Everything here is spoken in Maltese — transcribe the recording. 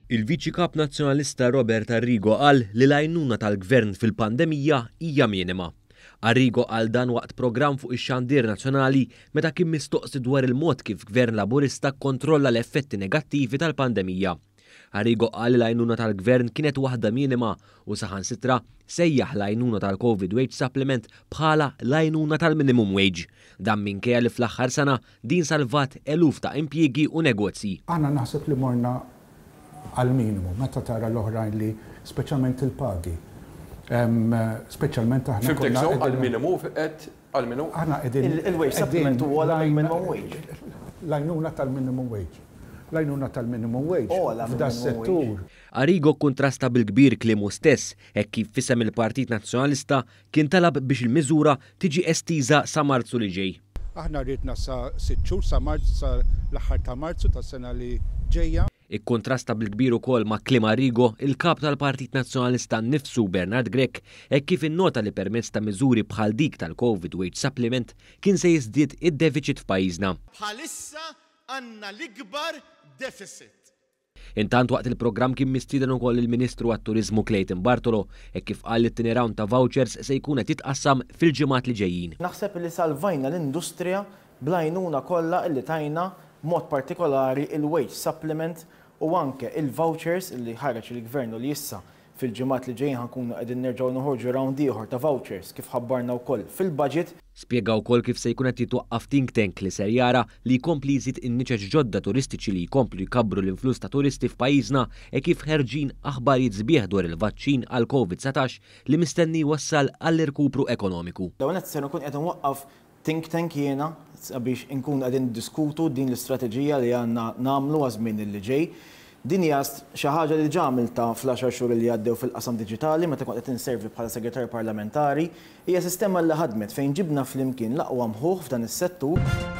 Il-Viċi Kap Nazzjonalista Robert Arrigo qal li l-għajnuna tal-Gvern fil-pandemija hija minima. Arrigo qal dan waqt programm fuq ix-xandir nazzjonali meta kien mistoqsi dwar il-mod kif Gvern Laburista kontrolla l-effetti negattivi tal-pandemija. Arrigo qal li l-għajnuna tal-Gvern kienet waħda minima u saħansitra sejjaħ l-għajnuna tal-Covid Wage Supplement bħala l-għajnuna tal-Minimum Wage. Dan minkejja li fl-aħħar sena din salvat eluf ta' impjiegi u negozji. Aħna naħseb li morna għal-minimu, meta tara l-oħrajn li speċjalment il-pagi. Speċjalment aħna. Fimtek sew għal-minimu għal-minu? Il-wage supplement huwa l-minimum wage. L-għajnuna tal-minimum wage. L-għajnuna tal-minimum wage. F'da settur. Arrigo kontrasta bil-kbir kliemu stess, hekk kif fisem il-Partit Nazzjonalista kien talab biex il-miżura tiġi estiża sa Marzu li ġej. Aħna rridna sa 6 xhur sa Marzu sa l-aħħar ta' Marzu tas-sena li ġejja. Ikkontrasta bil-kbir ukoll ma' kliem Arrigo, il-kap tal-Partit Nazzjonalista nnifsu Bernard Grech hekk kif innota li permezz ta' miżuri bħal dik tal-Covid Wage Supplement kien se jiżdied id-deficit f'pajjiżna. Bħalissa għandna l-ikbar deficit. Intant waqt il-programm kien mistieden ukoll il-Ministru għat-Turiżmu Clayton Bartolo hekk kif qal li t-tieni round ta' vouchers se jkun qed jitqassam fil-ġimgħat li ġejjin. Naħseb li salvajna l-industrija bl-għajnuna kollha li tajna mod partikolari il-wage supplement u anke il-vouchers li ħareġ il-Gvern li issa fil-ġimgħat li ġejjin ħankunu qegħdin nerġgħu noħorġu round ieħor ta' vouchers kif ħabbarna wkoll fil-budget. Spjega wkoll kif se jkun qed jitwaqqaf think tank li ser jara li jkompli jżid in-niċeġ ġodda turistiċi li jkomplu jkabbru l-influss ta' turisti f'pajjiżna e kif ħerġin aħbarijiet sbieħ dwar il-vaċċin għal Covid-19 li mistenni wassal għall-irkupru ekonomiku. Dawn qed se nkun qed nwaqqaf think tank jiena biex inkun qegħdin diskutu din l-istrateġija li għandna nagħmlu għażmien li ġej. Din hija xi ħaġa li ġamilta fl-10 xhur li għaddew fil-qasam diġitali meta kont qed inservi bħala segretarju parlamentari, hija sistema li ħadmet fejn ġibna flimkien l-aqwa mħuħ f'dan is-settur.